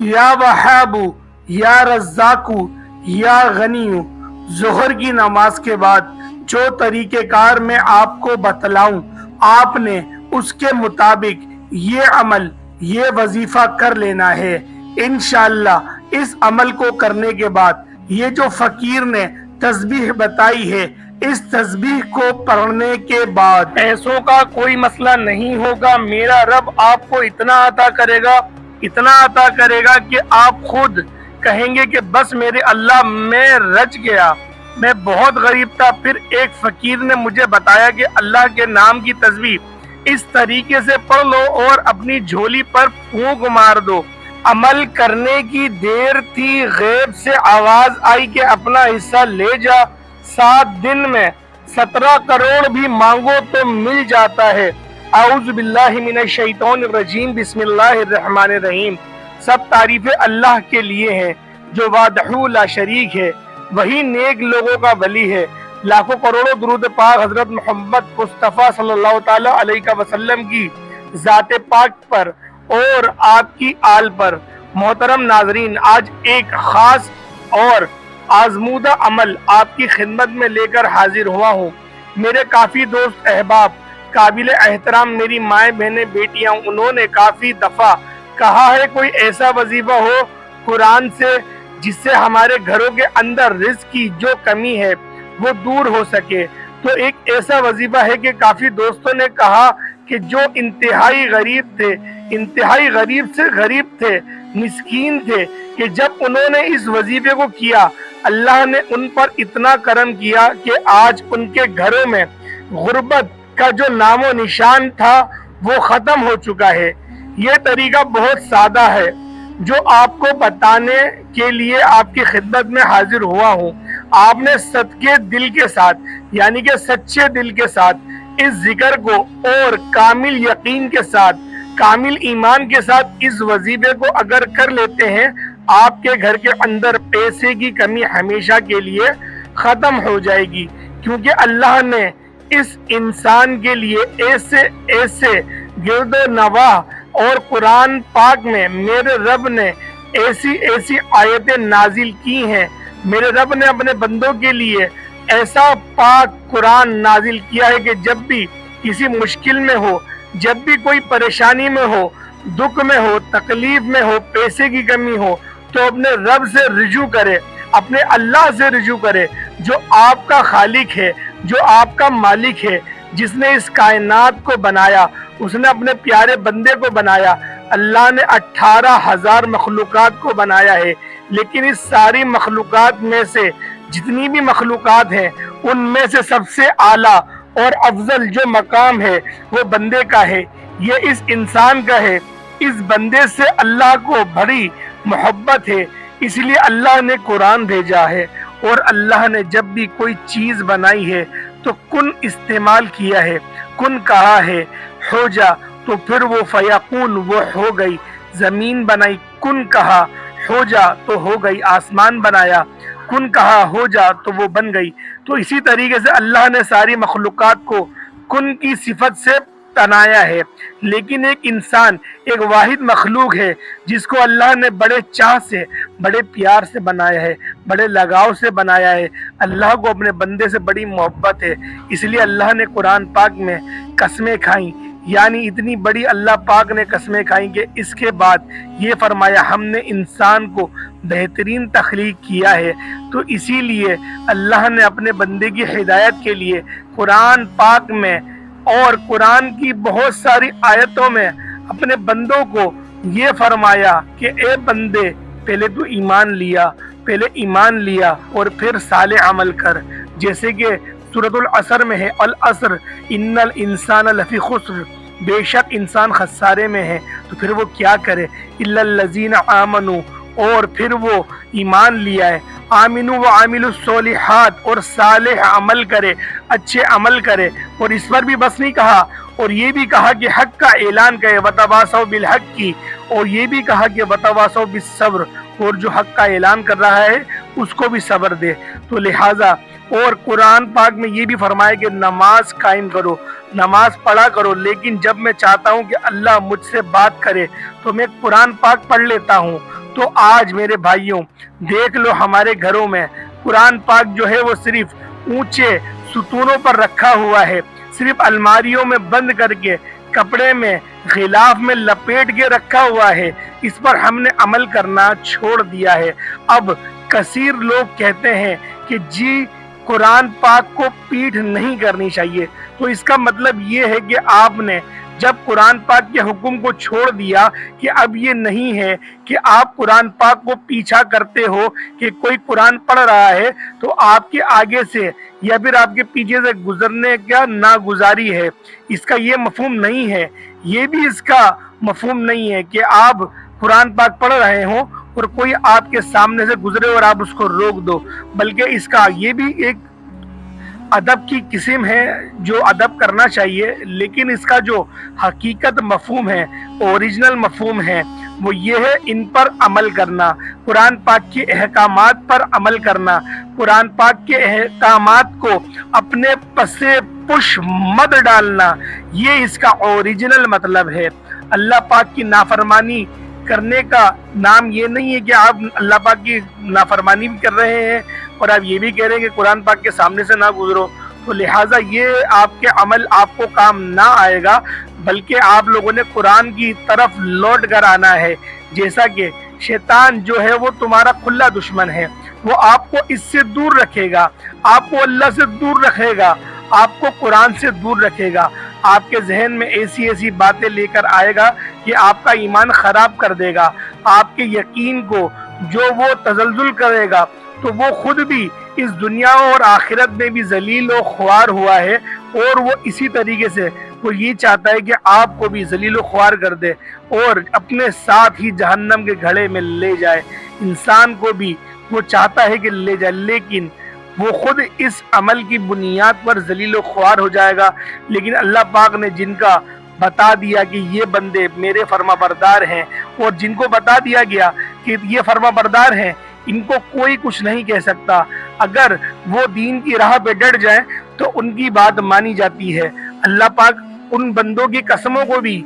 یا وہابو یا رزاقو یا غنیو۔ ظہر کی نماز کے بعد جو طریقہ کار میں آپ کو بتلاؤں، آپ نے اس کے مطابق یہ عمل، یہ وظیفہ کر لینا ہے۔ انشاءاللہ اس عمل کو کرنے کے بعد یہ جو فقیر نے تسبیح بتائی ہے، اس تسبیح کو پڑھنے کے بعد پیسوں کا کوئی مسئلہ نہیں ہوگا۔ میرا رب آپ کو اتنا عطا کرے گا کہ آپ خود کہیں گے کہ بس میرے اللہ میں رچ گیا، میں بہت غریب تھا، پھر ایک فقیر نے مجھے بتایا کہ اللہ کے نام کی تسبیح اس طریقے سے پڑھ لو اور اپنی جھولی پر پھونک مار دو۔ عمل کرنے کی دیر تھی، غیب سے آواز آئی کہ اپنا حصہ لے جا، 7 دن میں 17 کروڑ بھی مانگو تو مل جاتا ہے۔ اعوذ باللہ من الشیطان الرجیم، بسم اللہ الرحمن الرحیم۔ سب تعریفیں اللہ کے لیے ہیں جو وحدہ لا شریک ہے، وہی نیک لوگوں کا ولی ہے۔ لاکھوں کروڑوں درود پاک حضرت محمد مصطفیٰ صلی اللہ تعالی علیہ وسلم کی ذات پاک پر اور آپ کی آل پر۔ محترم ناظرین، آج ایک خاص اور آزمودہ عمل آپ کی خدمت میں لے کر حاضر ہوا ہوں۔ میرے کافی دوست احباب، قابل احترام میری مائیں بہنیں بیٹیاں، انہوں نے کافی دفعہ کہا ہے کوئی ایسا وظیفہ ہو قرآن سے جس سے ہمارے گھروں کے اندر رزق کی جو کمی ہے وہ دور ہو سکے۔ تو ایک ایسا وظیفہ ہے کہ کافی دوستوں نے کہا کہ جو انتہائی غریب سے غریب تھے، مسکین تھے، کہ جب انہوں نے اس وظیفے کو کیا، اللہ نے ان پر اتنا کرم کیا کہ آج ان کے گھروں میں غربت کا جو نام و نشان تھا وہ ختم ہو چکا ہے۔ یہ طریقہ بہت سادہ ہے جو آپ کو بتانے کے لیے آپ کی خدمت میں حاضر ہوا ہوں۔ آپ نے صدقے دل کے ساتھ، یعنی کہ سچے دل کے ساتھ اس ذکر کو اور کامل یقین کے ساتھ، کامل ایمان کے ساتھ اس وظیفے کو اگر کر لیتے ہیں، آپ کے گھر کے اندر پیسے کی کمی ہمیشہ کے لیے ختم ہو جائے گی، کیونکہ اللہ نے اس انسان کے لیے ایسے گرد و نواح اور قرآن پاک میں میرے رب نے ایسی آیتیں نازل کی ہیں، میرے رب نے اپنے بندوں کے لیے ایسا پاک قرآن نازل کیا ہے کہ جب بھی کسی مشکل میں ہو، جب بھی کوئی پریشانی میں ہو، دکھ میں ہو، تکلیف میں ہو، پیسے کی کمی ہو، تو اپنے رب سے رجوع کرے، اپنے اللہ سے رجوع کرے جو آپ کا خالق ہے، جو آپ کا مالک ہے، جس نے اس کائنات کو بنایا، اس نے اپنے پیارے بندے کو بنایا۔ اللہ نے 18,000 مخلوقات کو بنایا ہے، لیکن اس ساری مخلوقات میں سے جتنی بھی مخلوقات ہیں ان میں سے سب سے اعلیٰ اور افضل جو مقام ہے وہ بندے کا ہے، یہ اس انسان کا ہے۔ اس بندے سے اللہ کو بڑی محبت ہے، اس لیے اللہ نے قرآن بھیجا ہے، اور اللہ نے جب بھی کوئی چیز بنائی ہے تو کن استعمال کیا ہے، کن کہا ہے، ہو جا، تو پھر وہ فیقون، وہ ہو گئی۔ زمین بنائی، کن کہا، ہو جا تو ہو گئی۔ آسمان بنایا، کن کہا، ہو جا تو وہ بن گئی۔ تو اسی طریقے سے اللہ نے ساری مخلوقات کو کن کی صفت سے بنایا ہے، لیکن ایک انسان ایک واحد مخلوق ہے جس کو اللہ نے بڑے چاہ سے، بڑے پیار سے بنایا ہے، بڑے لگاؤ سے بنایا ہے۔ اللہ کو اپنے بندے سے بڑی محبت ہے، اس لیے اللہ نے قرآن پاک میں قسمیں کھائیں، یعنی اتنی بڑی اللہ پاک نے قسمیں کھائیں کہ اس کے بعد یہ فرمایا ہم نے انسان کو بہترین تخلیق کیا ہے۔ تو اسی لیے اللہ نے اپنے بندے کی ہدایت کے لیے قرآن پاک میں اور قرآن کی بہت ساری آیتوں میں اپنے بندوں کو یہ فرمایا کہ اے بندے، پہلے تو ایمان لیا اور پھر صالح عمل کر، جیسے کہ سورۃ العصر میں ہے، العصر ان الانسان لفی خسر، بے شک انسان خسارے میں ہے۔ تو پھر وہ کیا کرے؟ الا الذین آمنوا، اور پھر وہ ایمان لیا ہے، آمنوا وعاملوا الصالحات، اور صالح عمل کرے، اچھے عمل کرے۔ اور اس پر بھی بس نہیں کہا، اور یہ بھی کہا کہ حق کا اعلان کرے، وتواصوا بالحق کی، اور یہ بھی کہا کہ وتواصوا بالصبر، اور جو حق کا اعلان کر رہا ہے اس کو بھی صبر دے۔ تو لہٰذا اور قرآن پاک میں یہ بھی فرمایا کہ نماز قائم کرو، نماز پڑھا کرو، لیکن جب میں چاہتا ہوں کہ اللہ مجھ سے بات کرے تو میں قرآن پاک پڑھ لیتا ہوں۔ تو آج میرے بھائیوں دیکھ لو ہمارے گھروں میں قرآن پاک جو ہے وہ صرف اونچے ستونوں پر رکھا ہوا ہے، صرف الماریوں میں بند کر کے کپڑے میں غلاف میں لپیٹ کے رکھا ہوا ہے۔ اس پر ہم نے عمل کرنا چھوڑ دیا ہے۔ اب کثیر لوگ کہتے ہیں کہ جی قرآن پاک کو پیٹھ نہیں کرنی چاہیے، تو اس کا مطلب یہ ہے کہ آپ نے جب قرآن پاک کے حکم کو چھوڑ دیا کہ اب یہ نہیں ہے کہ آپ قرآن پاک کو پیچھا کرتے ہو کہ کوئی قرآن پڑھ رہا ہے تو آپ کے آگے سے یا پھر آپ کے پیچھے سے گزرنے کا ناگزاری ہے۔ اس کا یہ مفہوم نہیں ہے، یہ بھی اس کا مفہوم نہیں ہے کہ آپ قرآن پاک پڑھ رہے ہوں اور کوئی آپ کے سامنے سے گزرے اور آپ اس کو روک دو، بلکہ اس کا یہ بھی ایک ادب کی قسم ہے جو ادب کرنا چاہیے، لیکن اس کا جو حقیقت مفہوم ہے، اوریجنل مفہوم ہے، وہ یہ ہے ان پر عمل کرنا، قرآن پاک کے احکامات پر عمل کرنا، قرآن پاک کے احکامات کو اپنے پسے پش مت ڈالنا، یہ اس کا اوریجنل مطلب ہے۔ اللہ پاک کی نافرمانی کرنے کا نام یہ نہیں ہے کہ آپ اللہ پاک کی نافرمانی بھی کر رہے ہیں اور آپ یہ بھی کہہ رہے ہیں کہ قرآن پاک کے سامنے سے نہ گزرو، تو لہٰذا یہ آپ کے عمل آپ کو کام نہ آئے گا، بلکہ آپ لوگوں نے قرآن کی طرف لوٹ کر آنا ہے۔ جیسا کہ شیطان جو ہے وہ تمہارا کھلا دشمن ہے، وہ آپ کو اس سے دور رکھے گا، آپ کو اللہ سے دور رکھے گا، آپ کو قرآن سے دور رکھے گا، آپ کے ذہن میں ایسی ایسی باتیں لے کر آئے گا کہ آپ کا ایمان خراب کر دے گا، آپ کے یقین کو جو وہ تزلزل کرے گا، تو وہ خود بھی اس دنیا اور آخرت میں بھی ذلیل و خوار ہوا ہے، اور وہ اسی طریقے سے وہ یہ چاہتا ہے کہ آپ کو بھی ذلیل و خوار کر دے اور اپنے ساتھ ہی جہنم کے گھڑے میں لے جائے۔ انسان کو بھی وہ چاہتا ہے کہ لے جائے، لیکن وہ خود اس عمل کی بنیاد پر ذلیل و خوار ہو جائے گا۔ لیکن اللہ پاک نے جن کا بتا دیا کہ یہ بندے میرے فرما بردار ہیں، اور جن کو بتا دیا گیا کہ یہ فرما بردار ہیں، ان کو کوئی کچھ نہیں کہہ سکتا، اگر وہ دین کی راہ پہ ڈٹ جائیں تو ان کی بات مانی جاتی ہے۔ اللہ پاک ان بندوں کی قسموں کو بھی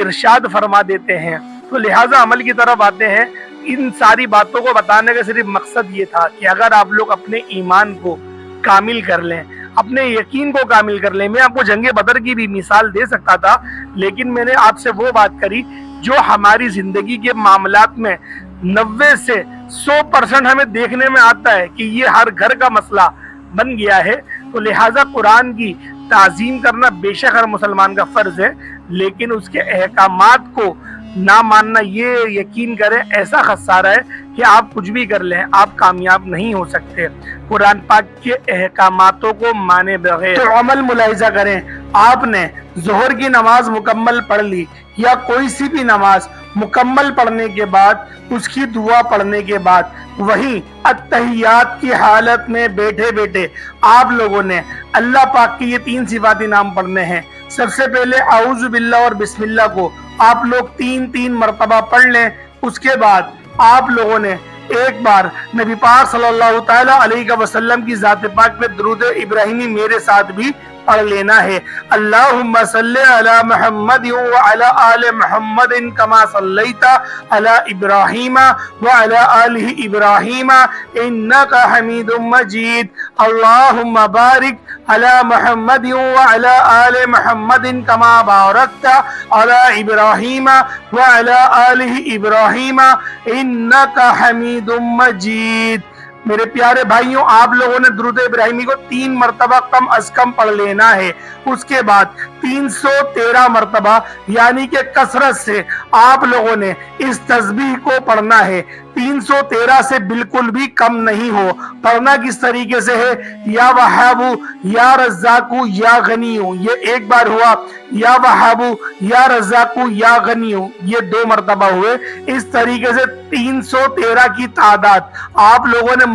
ارشاد فرما دیتے ہیں۔ تو لہٰذا عمل کی طرف آتے ہیں۔ ان ساری باتوں کو بتانے کا صرف مقصد یہ تھا کہ اگر آپ لوگ اپنے ایمان کو کامل کر لیں، اپنے یقین کو کامل کر لیں۔ میں آپ کو جنگ بدر کی بھی مثال دے سکتا تھا، لیکن میں نے آپ سے وہ بات کری جو ہماری زندگی کے معاملات میں 90 سے 100% ہمیں دیکھنے میں آتا ہے کہ یہ ہر گھر کا مسئلہ بن گیا ہے۔ تو لہٰذا قرآن کی تعظیم کرنا بے شک ہر مسلمان کا فرض ہے، لیکن اس کے احکامات کو نہ ماننا، یہ یقین کریں ایسا خسارہ ہے کہ آپ کچھ بھی کر لیں آپ کامیاب نہیں ہو سکتے قرآن پاک کے احکاماتوں کو مانے بغیر۔ تو عمل ملاحظہ کریں، آپ نے ظہر کی نماز مکمل پڑھ لی یا کوئی سی بھی نماز مکمل پڑھنے کے بعد اس کی دعا پڑھنے کے بعد وہیں التحیات کی حالت میں بیٹھے بیٹھے آپ لوگوں نے اللہ پاک کی یہ 3 صفاتی نام پڑھنے ہیں۔ سب سے پہلے اعوذ باللہ اور بسم اللہ کو آپ لوگ 3 مرتبہ پڑھ لیں۔ اس کے بعد آپ لوگوں نے ایک بار نبی پاک صلی اللہ تعالی علیہ وسلم کی ذات پاک پہ درود ابراہیمی میرے ساتھ بھی پڑھ لینا ہے۔ اللہم صلی علی محمد وعلی آل محمد کما صلیت علی ابراہیم وعلی آل ابراہیم انکا حمید مجید۔ اللہم بارک علی محمد وعلی آل محمد کما بارکت علی ابراہیم وعلی آل ابراہیم انکا حمید مجید۔ میرے پیارے بھائیوں، آپ لوگوں نے درود ابراہیمی کو 3 مرتبہ کم از کم پڑھ لینا ہے۔ اس کے بعد 313 مرتبہ یعنی کہ کثرت سے آپ لوگوں نے اس تسبیح کو پڑھنا ہے۔ 313 سے بالکل بھی کم نہیں ہو۔ پڑھنا کس طریقے سے ہے؟ یا وہابو یا رزاقو یا غنیو، یہ ایک بار ہوا۔ یا وہابو یا رزاقو یا غنیو، یہ 2 مرتبہ ہوئے۔ اس طریقے سے 313 کی تعداد آپ لوگوں نے